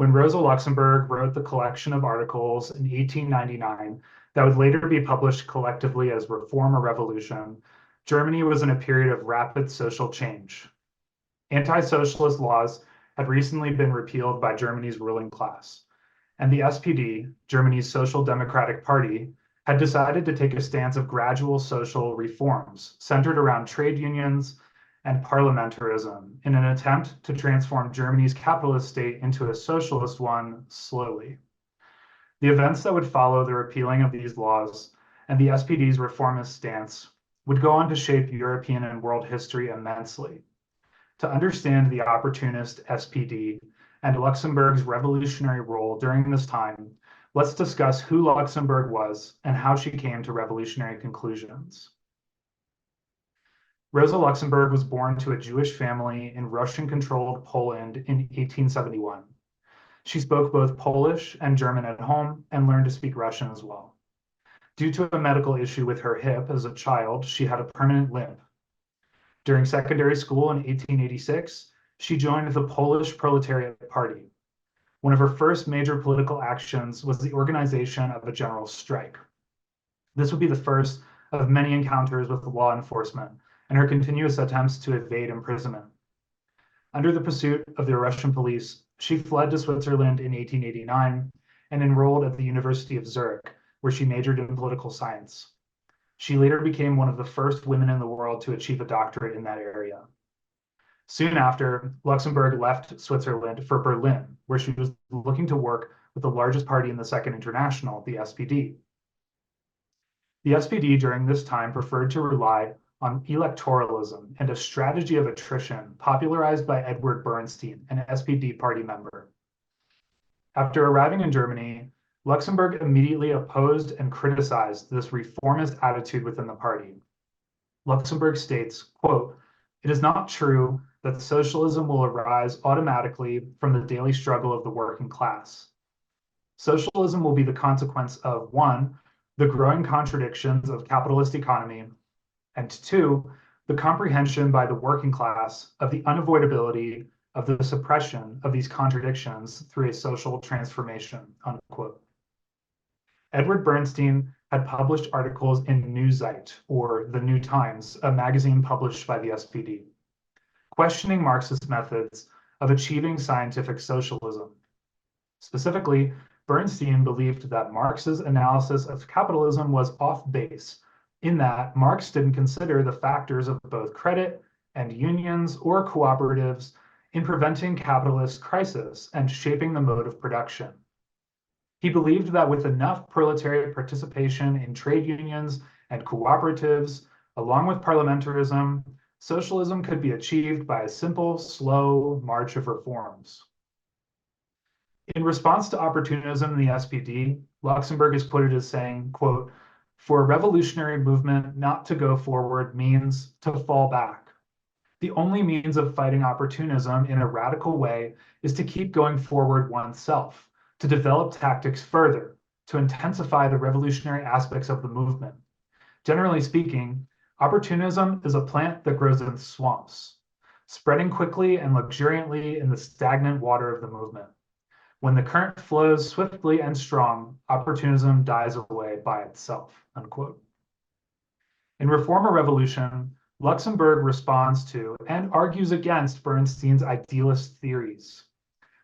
When Rosa Luxemburg wrote the collection of articles in 1899 that would later be published collectively as Reform or Revolution, Germany was in a period of rapid social change. Anti-socialist laws had recently been repealed by Germany's ruling class, and the SPD, Germany's Social Democratic Party, had decided to take a stance of gradual social reforms centered around trade unions and parliamentarism in an attempt to transform Germany's capitalist state into a socialist one slowly. The events that would follow the repealing of these laws and the SPD's reformist stance would go on to shape European and world history immensely. To understand the opportunist SPD and Luxemburg's revolutionary role during this time, let's discuss who Luxemburg was and how she came to revolutionary conclusions. Rosa Luxemburg was born to a Jewish family in Russian-controlled Poland in 1871. She spoke both Polish and German at home and learned to speak Russian as well. Due to a medical issue with her hip as a child, she had a permanent limp. During secondary school in 1886, she joined the Polish Proletariat Party. One of her first major political actions was the organization of a general strike. This would be the first of many encounters with law enforcement and her continuous attempts to evade imprisonment. Under the pursuit of the Russian police, she fled to Switzerland in 1889 and enrolled at the University of Zurich, where she majored in political science. She later became one of the first women in the world to achieve a doctorate in that area. Soon after, Luxemburg left Switzerland for Berlin, where she was looking to work with the largest party in the Second International, the SPD. The SPD during this time preferred to rely on electoralism and a strategy of attrition popularized by Edward Bernstein, an SPD party member. After arriving in Germany, Luxemburg immediately opposed and criticized this reformist attitude within the party. Luxemburg states, quote, "It is not true that socialism will arise automatically from the daily struggle of the working class. Socialism will be the consequence of, one, the growing contradictions of capitalist economy, and two, the comprehension by the working class of the unavoidability of the suppression of these contradictions through a social transformation," unquote. Edward Bernstein had published articles in Newsite, or the New Times, a magazine published by the SPD, questioning Marxist methods of achieving scientific socialism. Specifically, Bernstein believed that Marx's analysis of capitalism was off base, in that Marx didn't consider the factors of both credit and unions or cooperatives in preventing capitalist crisis and shaping the mode of production. He believed that with enough proletariat participation in trade unions and cooperatives, along with parliamentarism, socialism could be achieved by a simple, slow march of reforms. In response to opportunism in the SPD, Luxemburg is quoted as saying, quote, "For a revolutionary movement not to go forward means to fall back. The only means of fighting opportunism in a radical way is to keep going forward oneself, to develop tactics further, to intensify the revolutionary aspects of the movement. Generally speaking, opportunism is a plant that grows in swamps, spreading quickly and luxuriantly in the stagnant water of the movement. When the current flows swiftly and strong, opportunism dies away by itself," unquote. In Reform or Revolution, Luxemburg responds to and argues against Bernstein's idealist theories.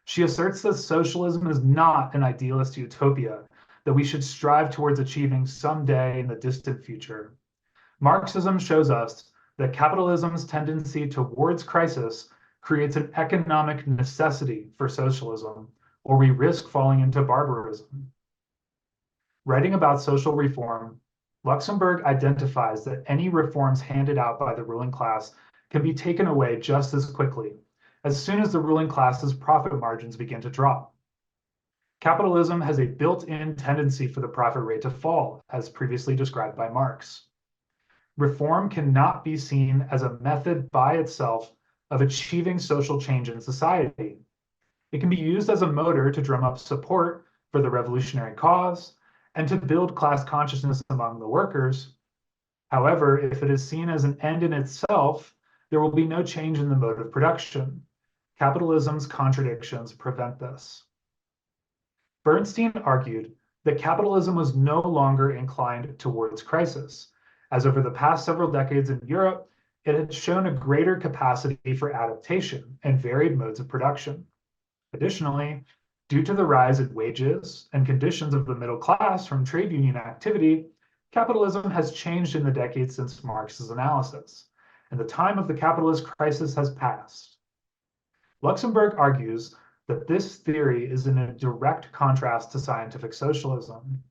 She asserts that socialism is not an idealist utopia that we should strive towards achieving someday in the distant future. Marxism shows us that capitalism's tendency towards crisis creates an economic necessity for socialism, or we risk falling into barbarism. Writing about social reform, Luxemburg identifies that any reforms handed out by the ruling class can be taken away just as quickly, as soon as the ruling class's profit margins begin to drop. Capitalism has a built-in tendency for the profit rate to fall, as previously described by Marx. Reform cannot be seen as a method by itself of achieving social change in society. It can be used as a motor to drum up support for the revolutionary cause and to build class consciousness among the workers. However, if it is seen as an end in itself, there will be no change in the mode of production. Capitalism's contradictions prevent this. Bernstein argued that capitalism was no longer inclined towards crisis, as over the past several decades in Europe, it had shown a greater capacity for adaptation and varied modes of production. Additionally, due to the rise in wages and conditions of the middle class from trade union activity, capitalism has changed in the decades since Marx's analysis, and the time of the capitalist crisis has passed. Luxemburg argues that this theory is in a direct contrast to scientific socialism.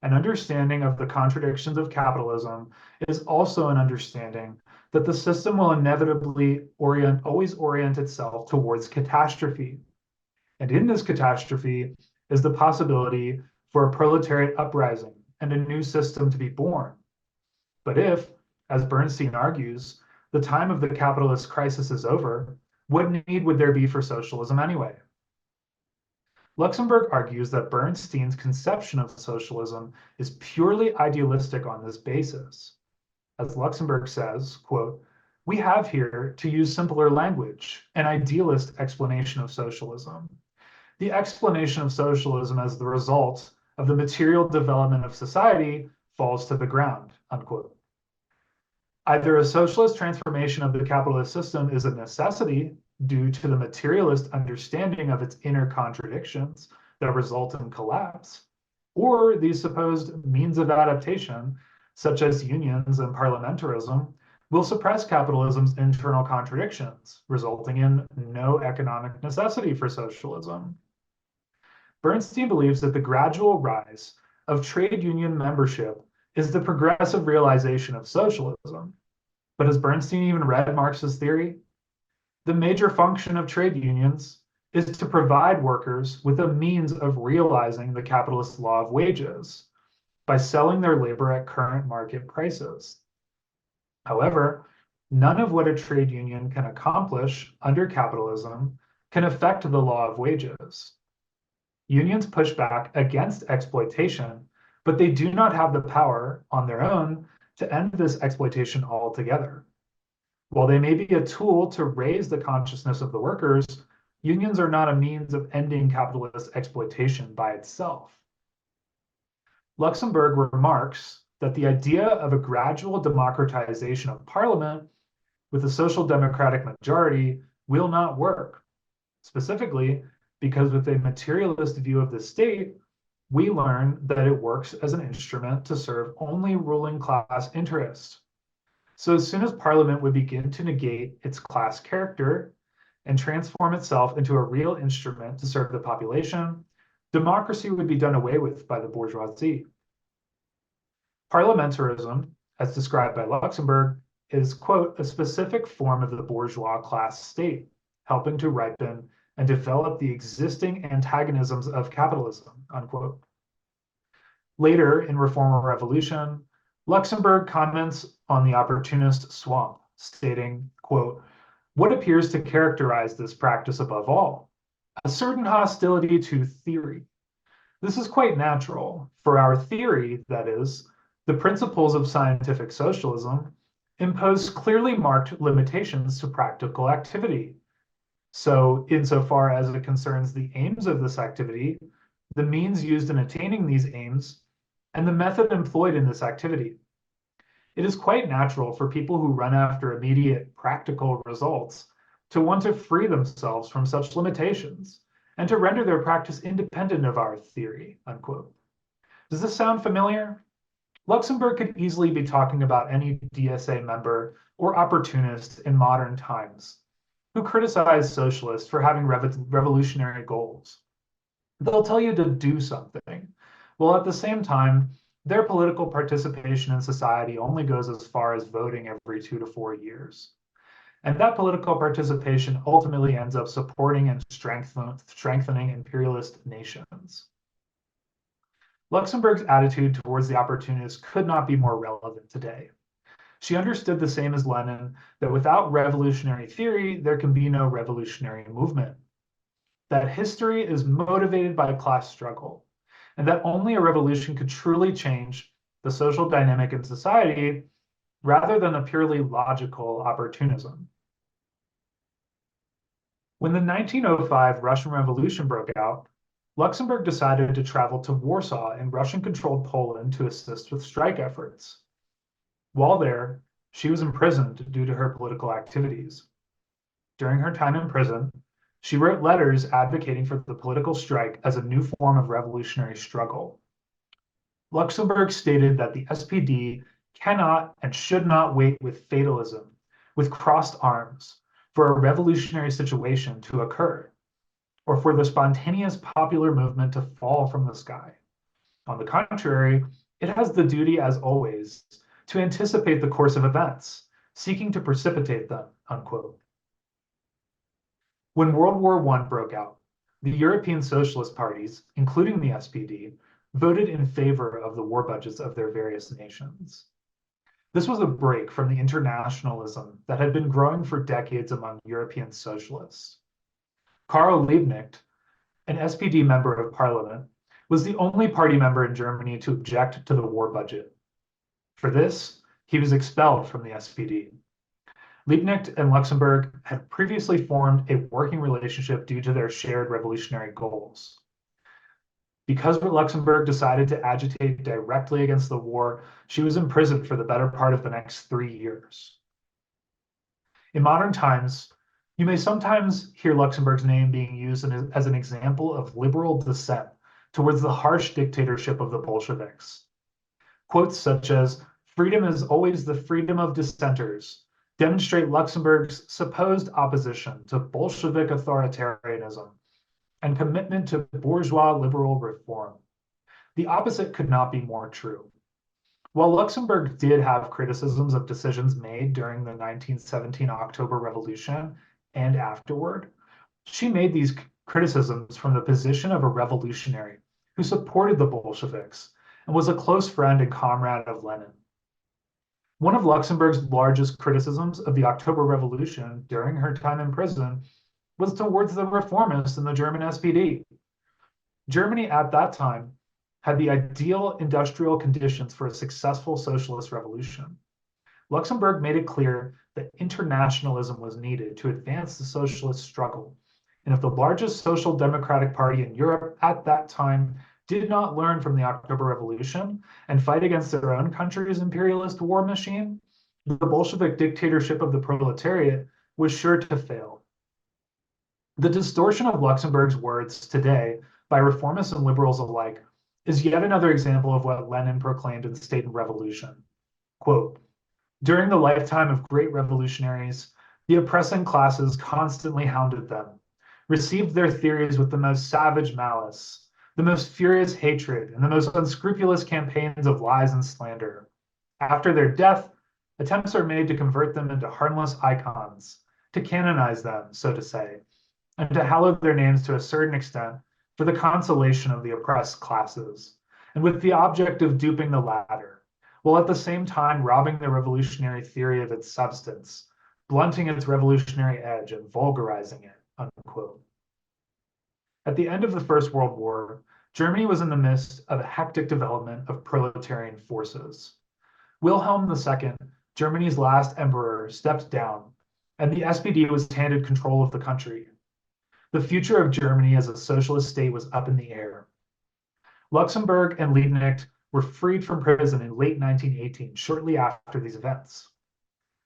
An understanding of the contradictions of capitalism is also an understanding that the system will inevitably always orient itself towards catastrophe. And in this catastrophe is the possibility for a proletariat uprising and a new system to be born. But if, as Bernstein argues, the time of the capitalist crisis is over, what need would there be for socialism anyway? Luxemburg argues that Bernstein's conception of socialism is purely idealistic on this basis. As Luxemburg says, quote, "We have here, to use simpler language, an idealist explanation of socialism. The explanation of socialism as the result of the material development of society falls to the ground," unquote. Either a socialist transformation of the capitalist system is a necessity due to the materialist understanding of its inner contradictions that result in collapse, or these supposed means of adaptation, such as unions and parliamentarism, will suppress capitalism's internal contradictions, resulting in no economic necessity for socialism. Bernstein believes that the gradual rise of trade union membership is the progressive realization of socialism. But has Bernstein even read Marx's theory? The major function of trade unions is to provide workers with a means of realizing the capitalist law of wages by selling their labor at current market prices. However, none of what a trade union can accomplish under capitalism can affect the law of wages. Unions push back against exploitation, but they do not have the power on their own to end this exploitation altogether. While they may be a tool to raise the consciousness of the workers, unions are not a means of ending capitalist exploitation by itself. Luxemburg remarks that the idea of a gradual democratization of parliament with a social democratic majority will not work, specifically because with a materialist view of the state, we learn that it works as an instrument to serve only ruling class interests. So as soon as Parliament would begin to negate its class character and transform itself into a real instrument to serve the population, democracy would be done away with by the bourgeoisie. Parliamentarism, as described by Luxemburg, is, quote, "a specific form of the bourgeois class state, helping to ripen and develop the existing antagonisms of capitalism," unquote. Later in Reform or Revolution, Luxemburg comments on the opportunist swamp, stating, quote, "What appears to characterize this practice above all? A certain hostility to theory. This is quite natural, for our theory, that is, the principles of scientific socialism, impose clearly marked limitations to practical activity. So, insofar as it concerns the aims of this activity, the means used in attaining these aims, and the method employed in this activity. It is quite natural for people who run after immediate practical results to want to free themselves from such limitations and to render their practice independent of our theory," unquote. Does this sound familiar? Luxemburg could easily be talking about any DSA member or opportunist in modern times who criticize socialists for having revolutionary goals. They'll tell you to do something, while at the same time, their political participation in society only goes as far as voting every 2 to 4 years. And that political participation ultimately ends up supporting and strengthening imperialist nations. Luxemburg's attitude towards the opportunists could not be more relevant today. She understood the same as Lenin, that without revolutionary theory, there can be no revolutionary movement. That history is motivated by a class struggle, and that only a revolution could truly change the social dynamic in society rather than a purely logical opportunism. When the 1905 Russian Revolution broke out, Luxemburg decided to travel to Warsaw in Russian-controlled Poland to assist with strike efforts. While there, she was imprisoned due to her political activities. During her time in prison, she wrote letters advocating for the political strike as a new form of revolutionary struggle. Luxemburg stated that the SPD cannot and should not wait with fatalism, with crossed arms, for a revolutionary situation to occur, or for the spontaneous popular movement to fall from the sky. On the contrary, it has the duty, as always, to anticipate the course of events, seeking to precipitate them, unquote. When World War I broke out, the European socialist parties, including the SPD, voted in favor of the war budgets of their various nations. This was a break from the internationalism that had been growing for decades among European socialists. Karl Liebknecht, an SPD member of parliament, was the only party member in Germany to object to the war budget. For this, he was expelled from the SPD. Liebknecht and Luxemburg had previously formed a working relationship due to their shared revolutionary goals. Because Luxemburg decided to agitate directly against the war, she was imprisoned for the better part of the next 3 years. In modern times, you may sometimes hear Luxemburg's name being used as an example of liberal dissent towards the harsh dictatorship of the Bolsheviks. Quotes such as, "Freedom is always the freedom of dissenters," demonstrate Luxemburg's supposed opposition to Bolshevik authoritarianism and commitment to bourgeois liberal reform. The opposite could not be more true. While Luxemburg did have criticisms of decisions made during the 1917 October Revolution and afterward, she made these criticisms from the position of a revolutionary who supported the Bolsheviks and was a close friend and comrade of Lenin. One of Luxemburg's largest criticisms of the October Revolution during her time in prison was towards the reformists in the German SPD. Germany at that time had the ideal industrial conditions for a successful socialist revolution. Luxemburg made it clear that internationalism was needed to advance the socialist struggle. And if the largest social democratic party in Europe at that time did not learn from the October Revolution and fight against their own country's imperialist war machine, the Bolshevik dictatorship of the proletariat was sure to fail. The distortion of Luxemburg's words today by reformists and liberals alike is yet another example of what Lenin proclaimed in State and Revolution. Quote, "During the lifetime of great revolutionaries, the oppressing classes constantly hounded them, received their theories with the most savage malice, the most furious hatred, and the most unscrupulous campaigns of lies and slander. After their death, attempts are made to convert them into harmless icons, to canonize them, so to say, and to hallow their names to a certain extent for the consolation of the oppressed classes, and with the object of duping the latter, while at the same time robbing the revolutionary theory of its substance, blunting its revolutionary edge and vulgarizing it," unquote. At the end of the First World War, Germany was in the midst of a hectic development of proletarian forces. Wilhelm II, Germany's last emperor, stepped down, and the SPD was handed control of the country. The future of Germany as a socialist state was up in the air. Luxemburg and Liebknecht were freed from prison in late 1918, shortly after these events.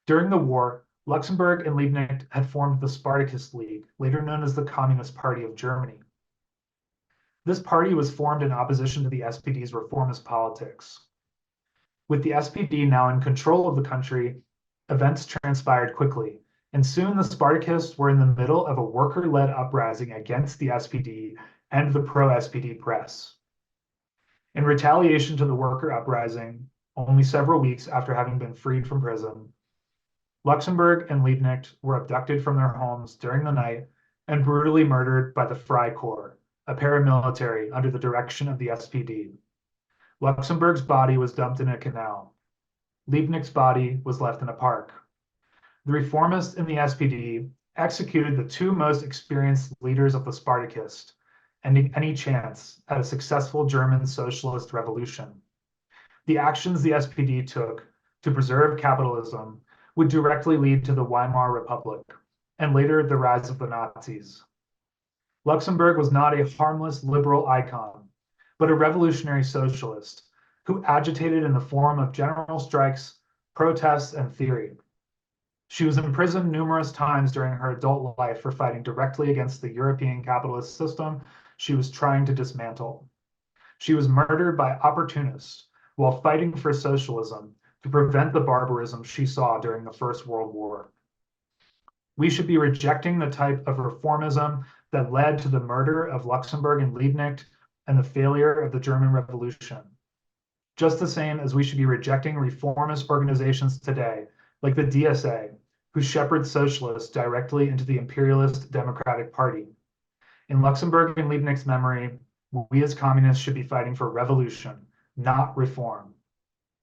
During the war, Luxemburg and Liebknecht had formed the Spartacist League, later known as the Communist Party of Germany. This party was formed in opposition to the SPD's reformist politics. With the SPD now in control of the country, events transpired quickly, and soon the Spartakists were in the middle of a worker-led uprising against the SPD and the pro-SPD press. In retaliation to the worker uprising, only several weeks after having been freed from prison, Luxemburg and Liebknecht were abducted from their homes during the night and brutally murdered by the Freikorps, a paramilitary under the direction of the SPD. Luxemburg's body was dumped in a canal. Liebknecht's body was left in a park. The reformists in the SPD executed the two most experienced leaders of the Spartakists, ending any chance at a successful German socialist revolution. The actions the SPD took to preserve capitalism would directly lead to the Weimar Republic, and later the rise of the Nazis. Luxemburg was not a harmless liberal icon, but a revolutionary socialist who agitated in the form of general strikes, protests, and theory. She was imprisoned numerous times during her adult life for fighting directly against the European capitalist system she was trying to dismantle. She was murdered by opportunists while fighting for socialism to prevent the barbarism she saw during the First World War. We should be rejecting the type of reformism that led to the murder of Luxemburg and Liebknecht and the failure of the German Revolution. Just the same as we should be rejecting reformist organizations today, like the DSA, who shepherd socialists directly into the imperialist Democratic Party. In Luxemburg and Liebknecht's memory, we as communists should be fighting for revolution, not reform.